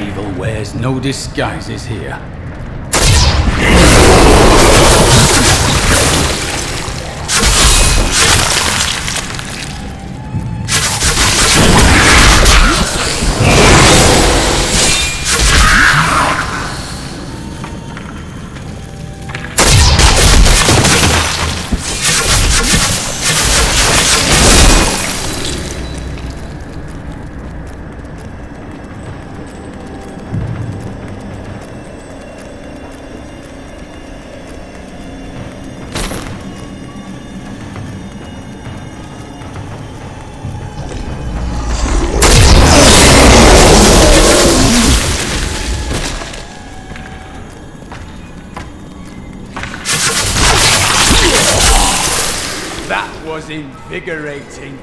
Evil wears no disguises here. That was invigorating.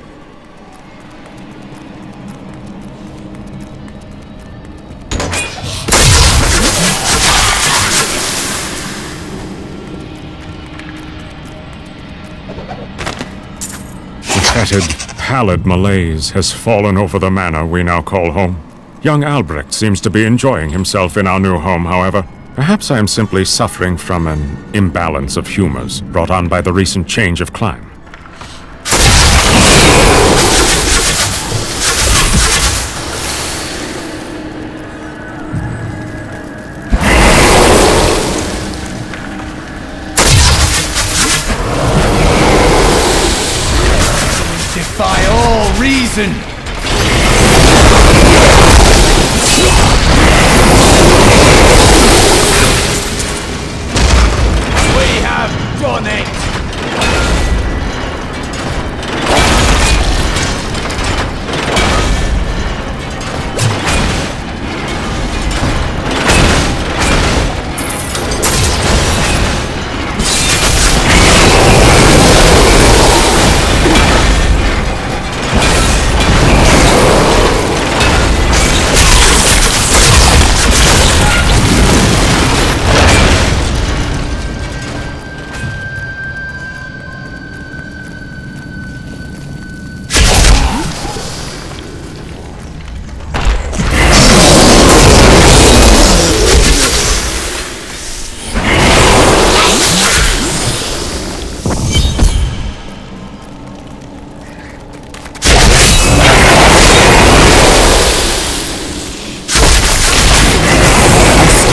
A tattered, pallid malaise has fallen over the manor we now call home. Young Albrecht seems to be enjoying himself in our new home, however. Perhaps I am simply suffering from an imbalance of humors brought on by the recent change of climate. Defy all reason! We have done it!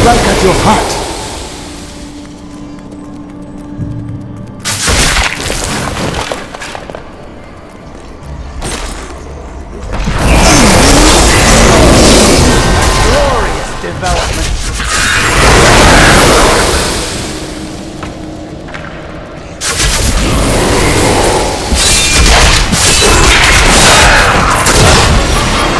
Strike at your heart. Glorious development.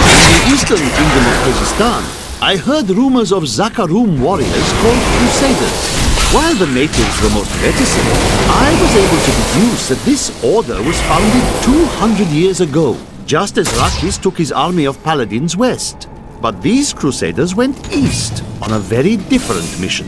In the eastern kingdom of Kyrgyzstan, I heard rumors of Zakharum warriors called Crusaders. While the natives were most reticent, I was able to deduce that this order was founded 200 years ago, just as Rakis took his army of paladins west. But these Crusaders went east on a very different mission.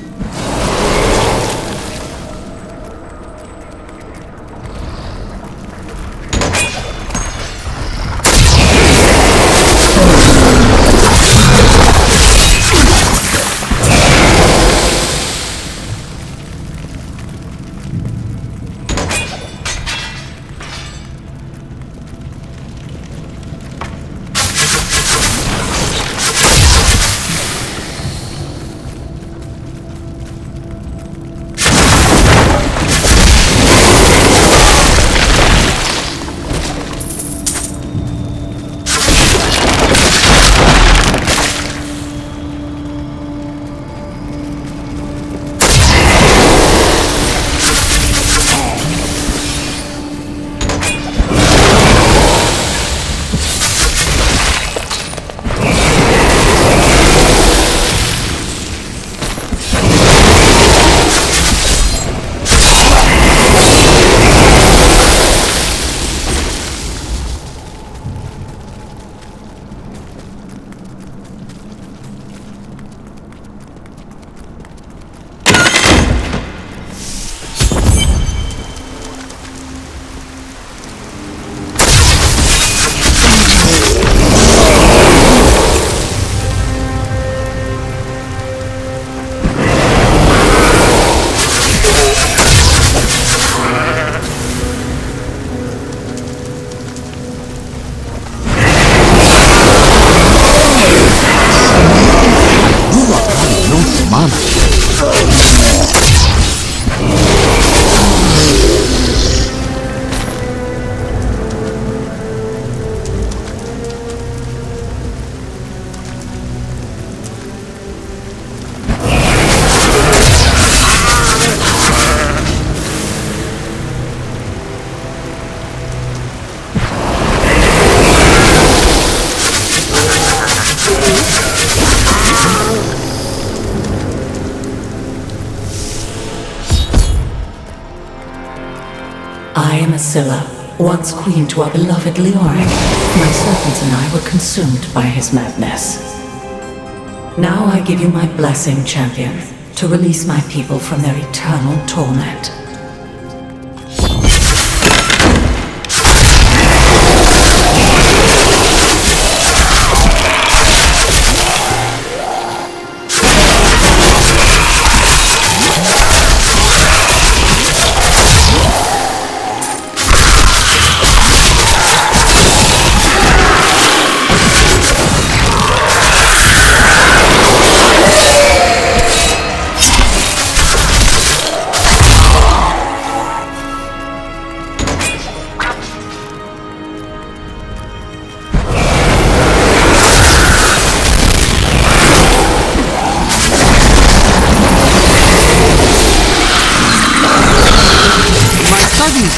I am Asilla, once queen to our beloved Leoric. My servants and I were consumed by his madness. Now I give you my blessing, champion, to release my people from their eternal torment.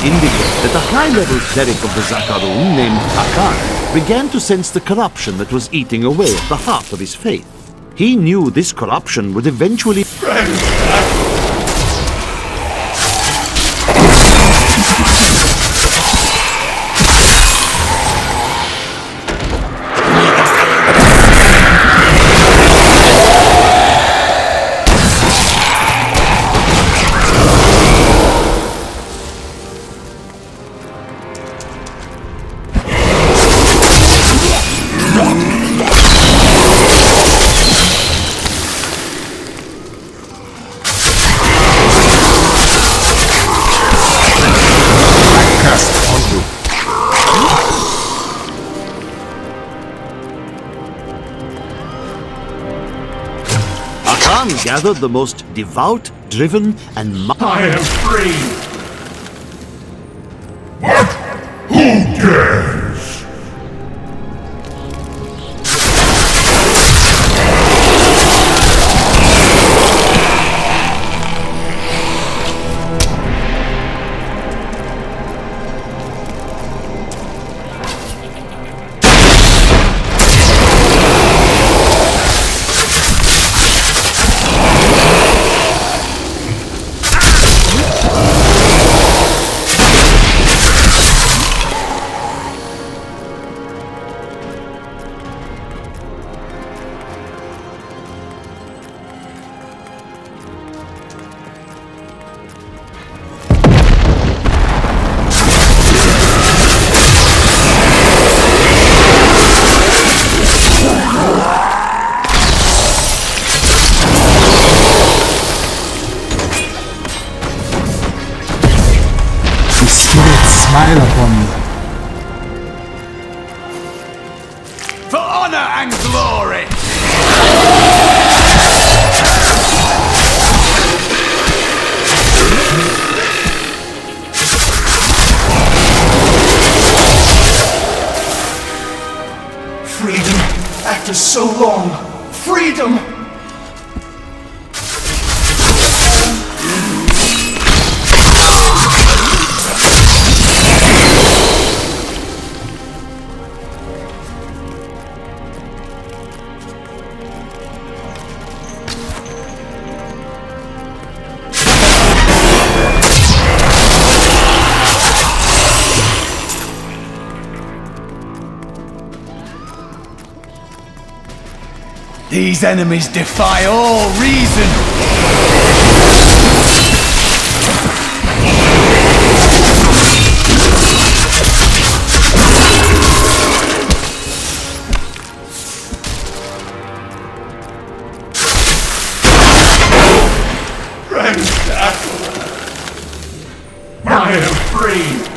Indicate that the high-level cleric of the Zakarum named Akan began to sense the corruption that was eating away at the heart of his faith. He knew this corruption would eventually... gathered the most devout, driven, and... I am free! What? Who dares? Smile upon me. For honor and glory! Freedom, after so long. Freedom! These enemies defy all reason! I am free!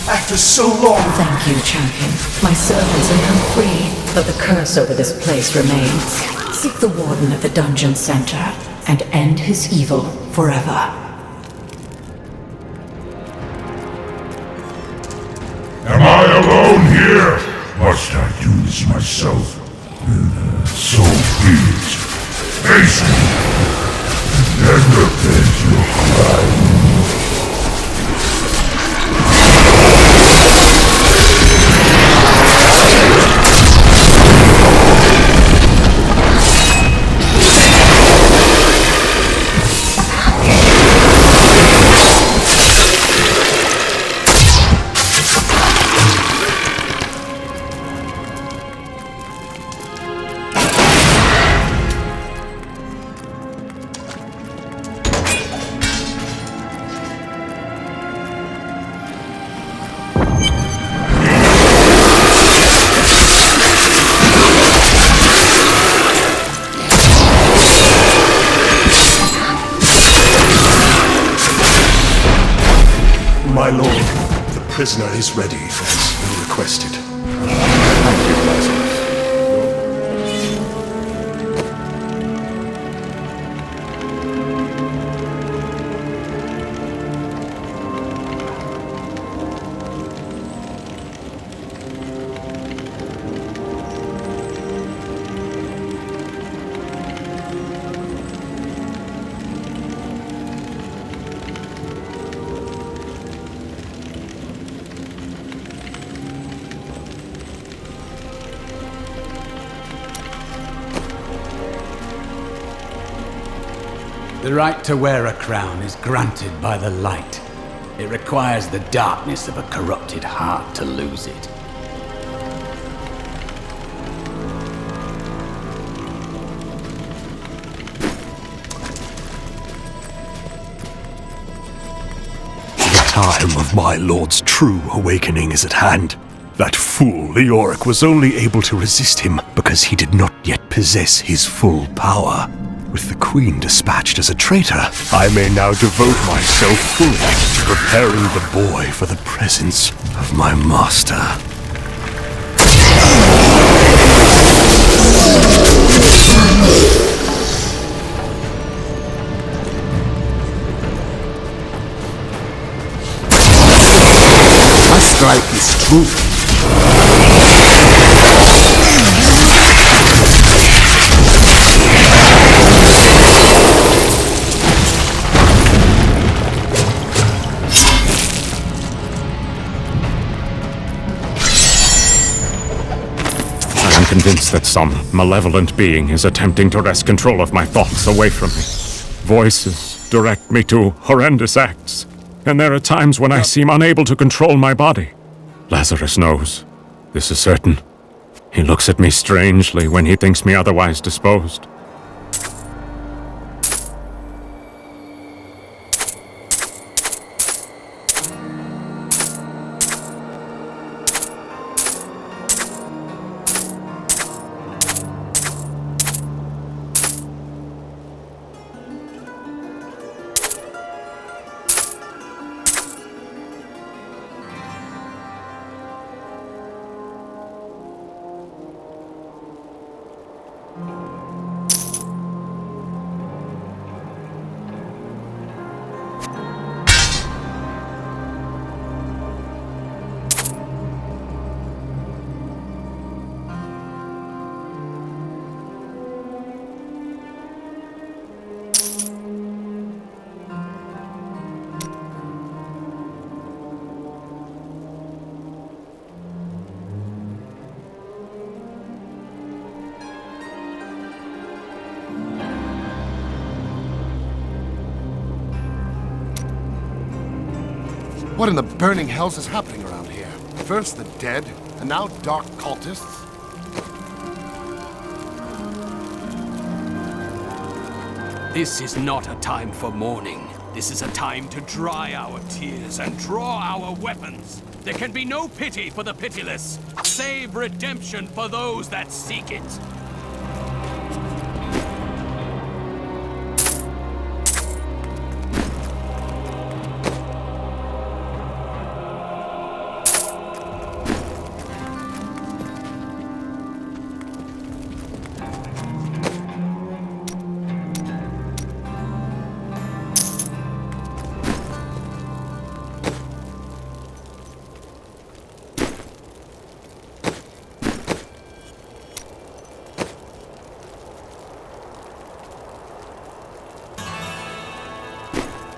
After so long. Thank you, champion. My servants are now free, but the curse over this place remains. Seek the warden at the dungeon center and end his evil forever. Am I alone here? Must I do this myself? So be it. Face me, and repent your crime. lord. The prisoner is ready, as you requested. Thank you, Lazarus. The right to wear a crown is granted by the light. It requires the darkness of a corrupted heart to lose it. The time of my lord's true awakening is at hand. That fool Leoric was only able to resist him because he did not yet possess his full power. With the Queen dispatched as a traitor, I may now devote myself fully to preparing the boy for the presence of my master. My strike is true. I am convinced that some malevolent being is attempting to wrest control of my thoughts away from me. Voices direct me to horrendous acts, and there are times when I seem unable to control my body. Lazarus knows. This is certain. He looks at me strangely when he thinks me otherwise disposed. What in the burning hells is happening around here? First the dead, and now dark cultists? This is not a time for mourning. This is a time to dry our tears and draw our weapons. There can be no pity for the pitiless, save redemption for those that seek it.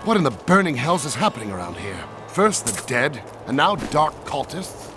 What in the burning hells is happening around here? First the dead, and now dark cultists?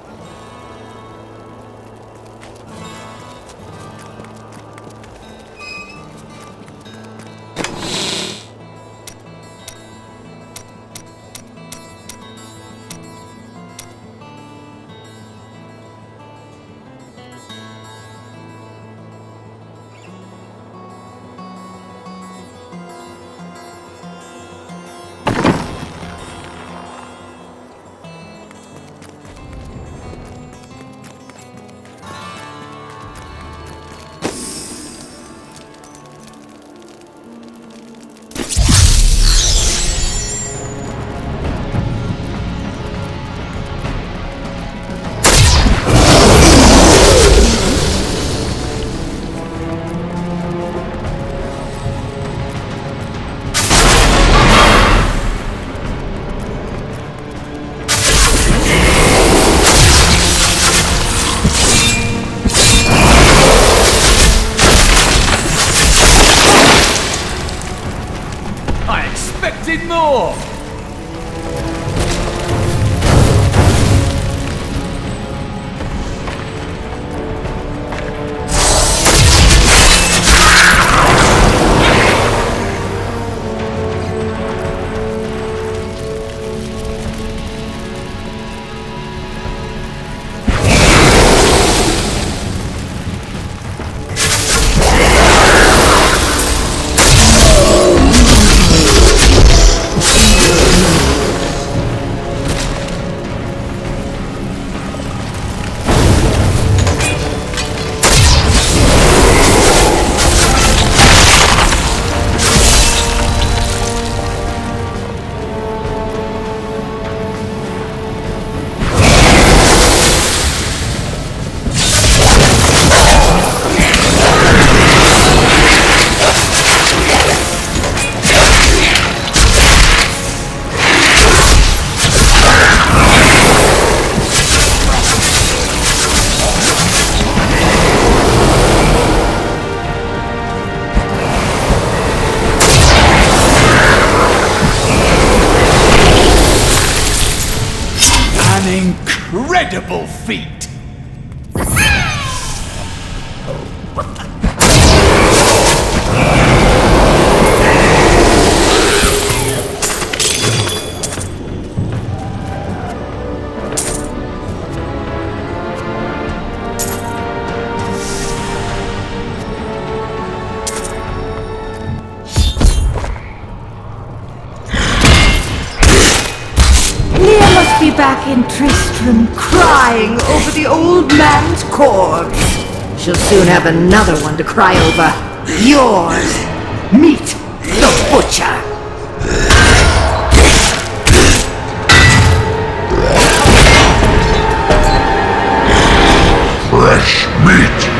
need more! Incredible feat! Be back in Tristram crying over the old man's corpse. She'll soon have another one to cry over. Yours! Meet the Butcher! Fresh meat!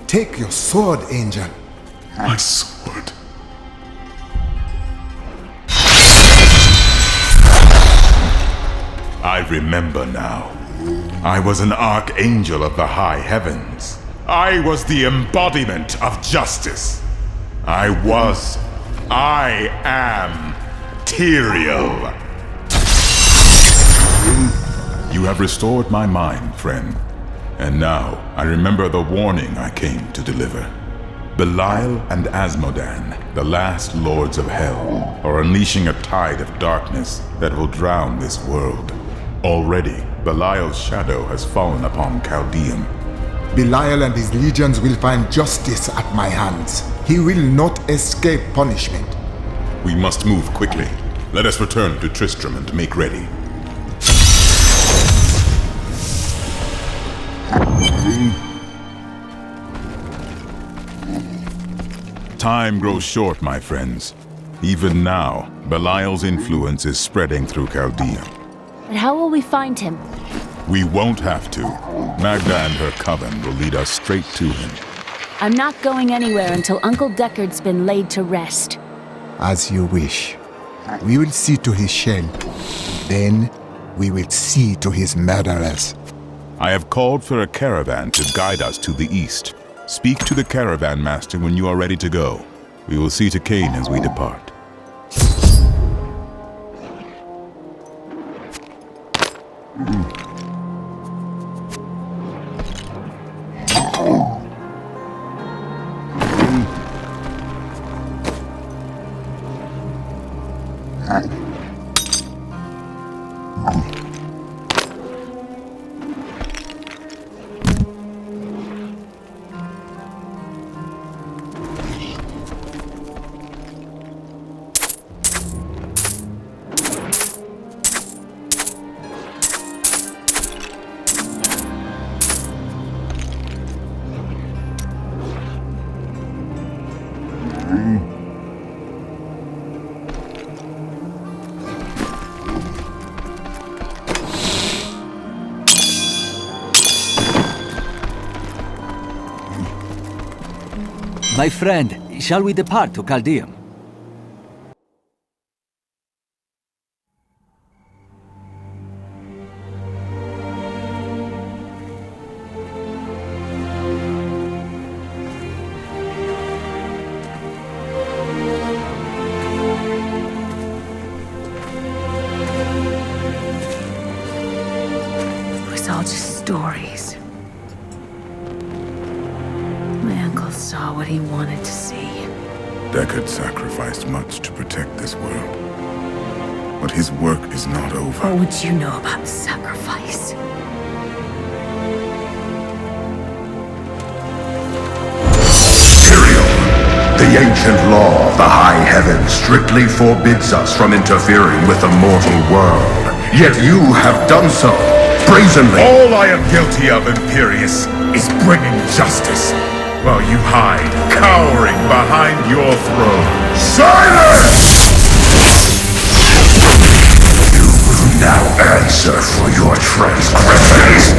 Take your sword, Angel. My sword. I remember now. I was an archangel of the high heavens. I was the embodiment of justice. I am Tyrael. You have restored my mind, friend. And now, I remember the warning I came to deliver. Belial and Asmodan, the last lords of hell, are unleashing a tide of darkness that will drown this world. Already, Belial's shadow has fallen upon Chaldean. Belial and his legions will find justice at my hands. He will not escape punishment. We must move quickly. Let us return to Tristram and make ready. Time grows short, my friends. Even now, Belial's influence is spreading through Chaldea. But how will we find him? We won't have to. Magda and her coven will lead us straight to him. I'm not going anywhere until Uncle Deckard's been laid to rest. As you wish. We will see to his shell. Then, we will see to his murderers. I have called for a caravan to guide us to the east. Speak to the caravan master when you are ready to go. We will see to Cain as we depart. My friend, shall we depart to Chaldeum? It was all just stories. My uncle saw what he wanted to see. Deckard sacrificed much to protect this world. But his work is not over. What would you know about sacrifice? Tyrael, the ancient law of the high heavens strictly forbids us from interfering with the mortal world. Yet you have done so, brazenly. All I am guilty of, Imperius, is bringing justice, while you hide, cowering behind your throne. Silence! You will now answer for your transgressions.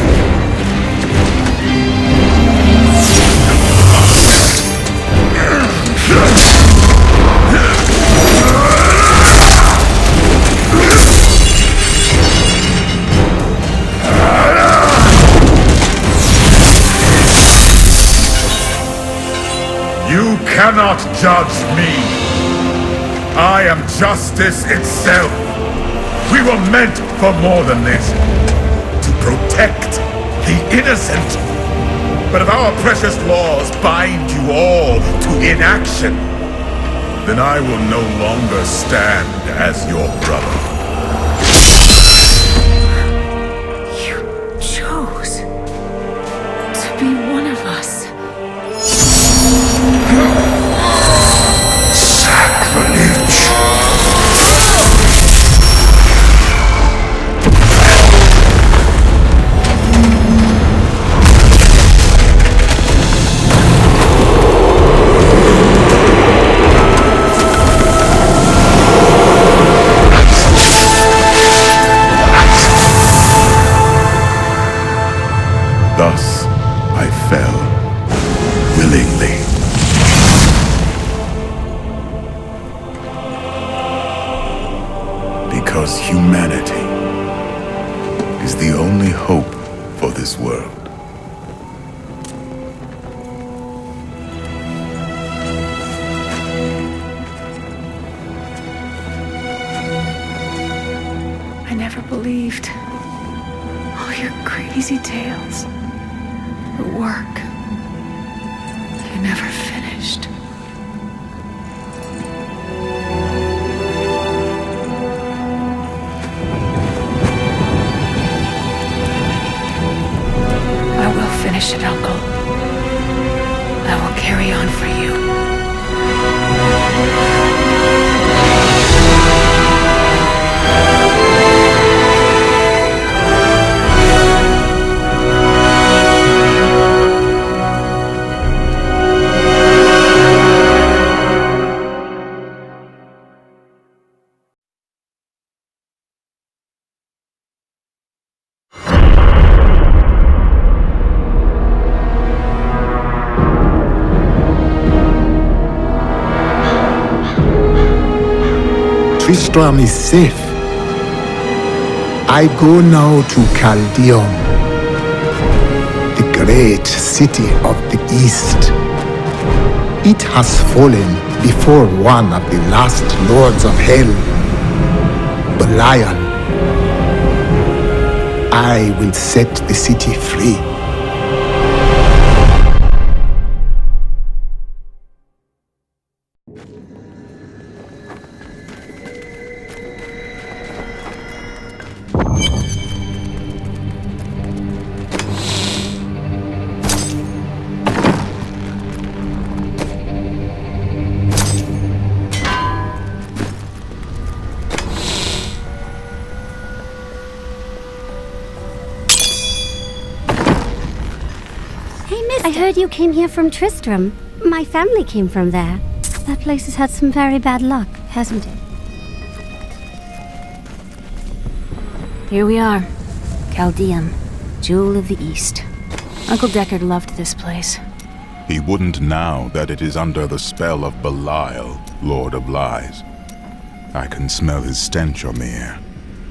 You cannot judge me. I am justice itself. We were meant for more than this. To protect the innocent. But if our precious laws bind you all to inaction, then I will no longer stand as your brother. You chose to be one of us. Sacrilege! Thus, I fell, willingly. Because humanity is the only hope for this world. I never believed all your crazy tales. The work you never finished. I will finish it, Uncle. I will carry on for you. Tristram is safe. I go now to Chaldeum, the great city of the East. It has fallen before one of the last lords of hell, Belial. I will set the city free. I heard you came here from Tristram. My family came from there. That place has had some very bad luck, hasn't it? Here we are. Chaldean, Jewel of the East. Uncle Deckard loved this place. He wouldn't now that it is under the spell of Belial, Lord of Lies. I can smell his stench, Omir.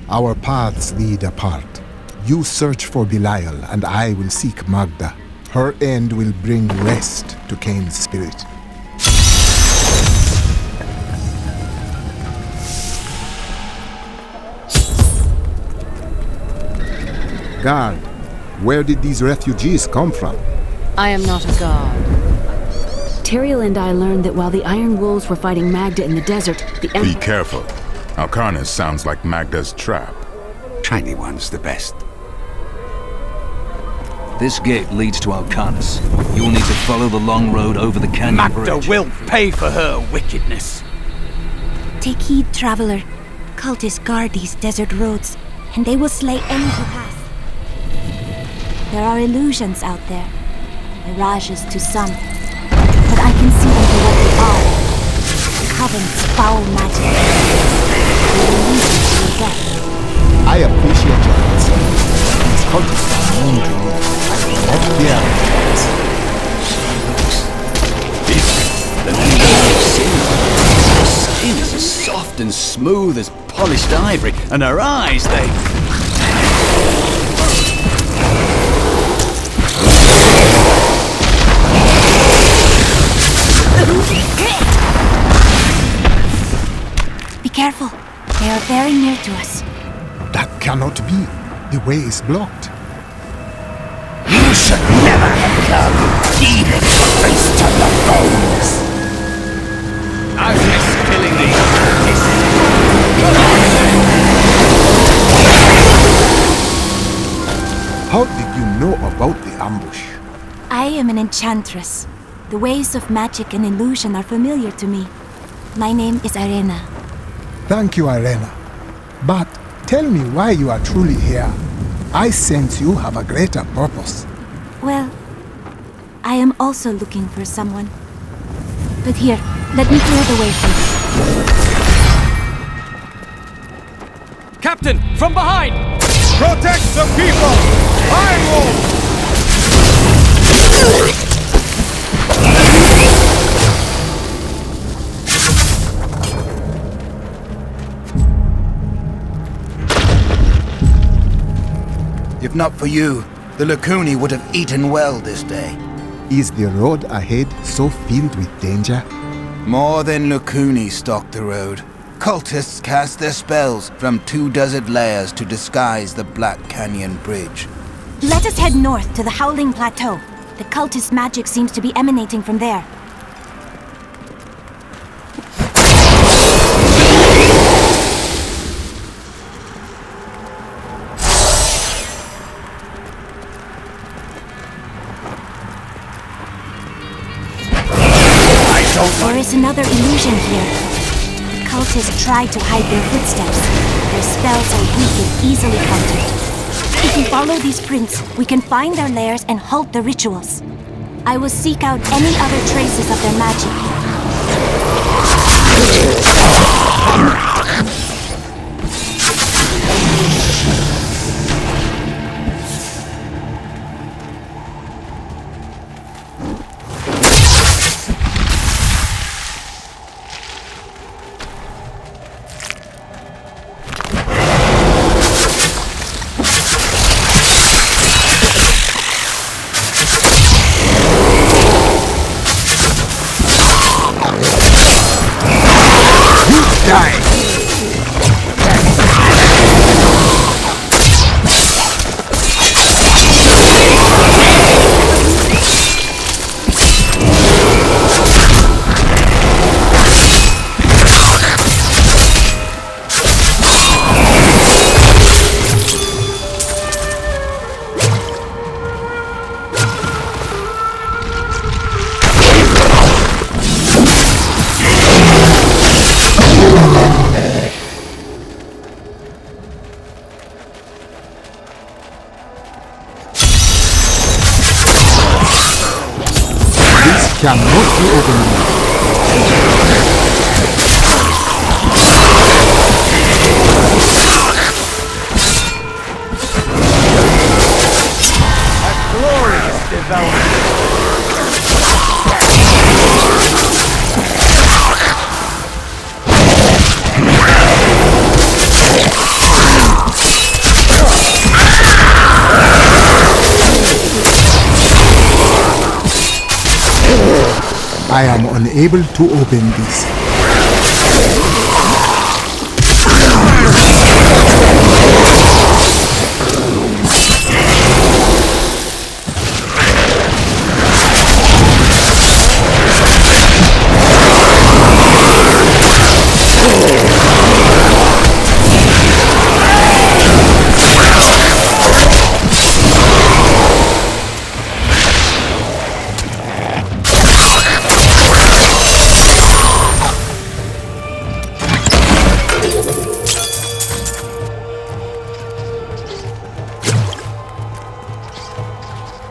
Our paths lead apart. You search for Belial, and I will seek Magda. Her end will bring rest to Cain's spirit. Guard, where did these refugees come from? I am not a god. Tyrael and I learned that while the Iron Wolves were fighting Magda in the desert, the Be careful. Alcarnus sounds like Magda's trap. Shiny one's the best. This gate leads to Alcarnus. You'll need to follow the long road over the canyon bridge. Magda will pay for her wickedness. Take heed, traveler. Cultists guard these desert roads, and they will slay any who pass. There are illusions out there. Mirages to some. But I can see them for what they are. Coven's foul magic. They will lead you to your death. I appreciate your answer. These cultists are known to me. I love their actions. The leader of sin. Her skin is as soft and smooth as polished ivory, and her eyes, they... Be careful. They are very near to us. That cannot be. The way is blocked. You should never have come, even face to the bones. I've missed killing these cultists. Come on, then. How did you know about the ambush? I am an enchantress. The ways of magic and illusion are familiar to me. My name is Arena. Thank you, Irena. But tell me why you are truly here. I sense you have a greater purpose. Well, I am also looking for someone. But here, let me clear the way for you. Captain, from behind! Protect the people! Iron Wolf! If not for you, the Lacuni would have eaten well this day. Is the road ahead so filled with danger? More than Lacuni stalk the road. Cultists cast their spells from 2 desert layers to disguise the Black Canyon Bridge. Let us head north to the Howling Plateau. The cultist magic seems to be emanating from there. There is another illusion here. The cultists try to hide their footsteps. Their spells are weak and easily countered. If we follow these prints, we can find their lairs and halt the rituals. I will seek out any other traces of their magic. cannot be opened. Glorious development. I am unable to open this.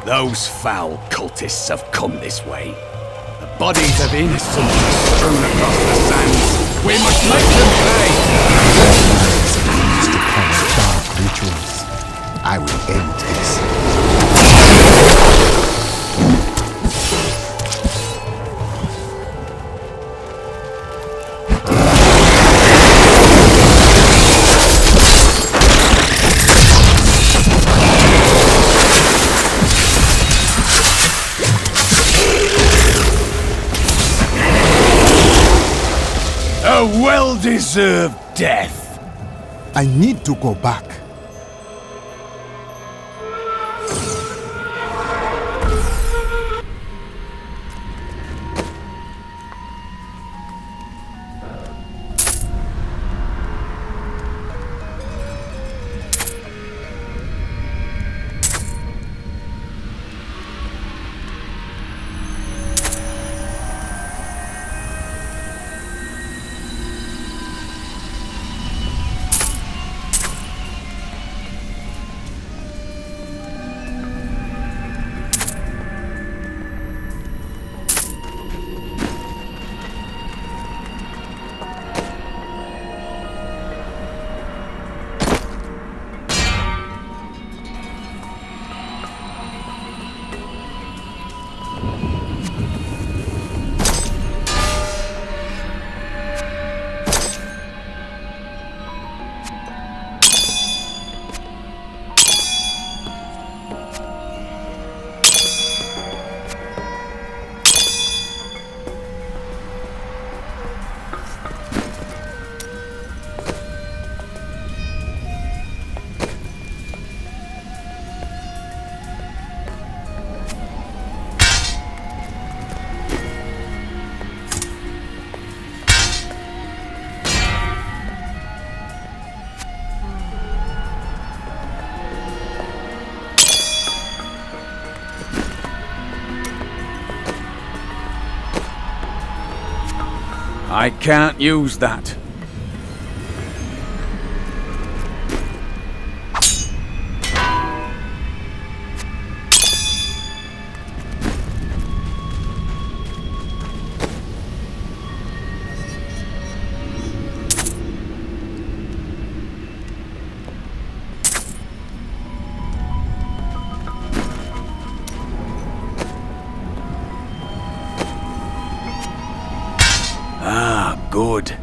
Those foul cultists have come this way. The bodies of innocents are strewn across the sands. We must make them pay! Used to common dark rituals. I will end this. A well-deserved death. I need to go back. I can't use that. Ah, good.